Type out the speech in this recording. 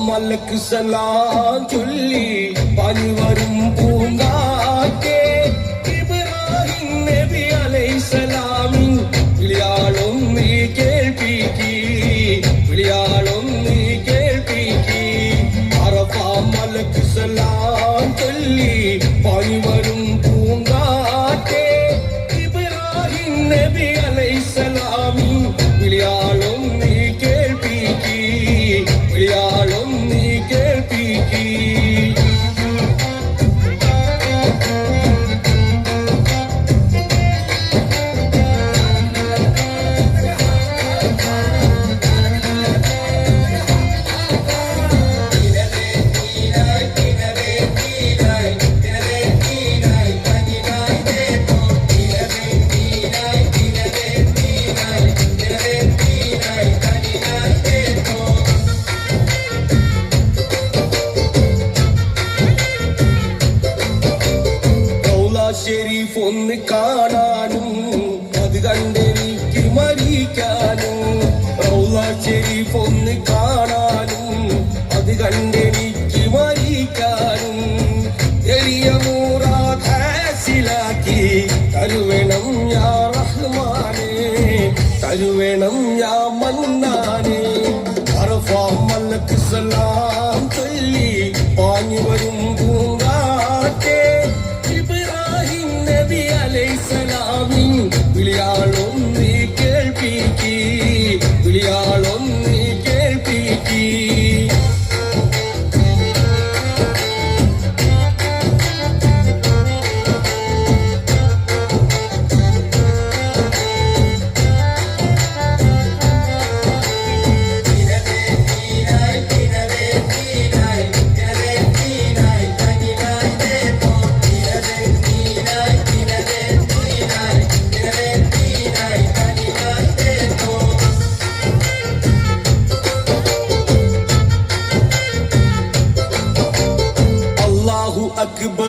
மலக்கு சலாம் சொல்லி பாஞ்சு வரும் பூங்காற்றே இப்ராஹிம் நபி அலைஹிஸ்ஸலாமின் விளையாடும் நீ கேள்விக்கு விளையாடும் நீ கேள்விக்கு அரஃபா மலக்கு சலாம் சொல்லி பாஞ்சு வரும் பூங்காற்றே இப்ராஹிம் நபி அலைஹிஸ்ஸலாமின் விளையாடும் நீ கேள்விக்கு விளையாடும் ഷെരീഫ് ഒന്ന് കാണാനും അത് കണ്ടെനിക്ക് മരിക്കാനും റൗള ഷെരീഫ് ഒന്ന് കാണാനും അത് കണ്ടെനിക്ക് മരിക്കാനും എളിയ മുറാദ് ഹാസിലാക്കി തരുവേണം യാ റഹ്മാനേ തരുവേണം യാ മന്നാനേ അറഫാ മലക്ക് സലാം ചൊല്ലി പാഞ്ഞു വരും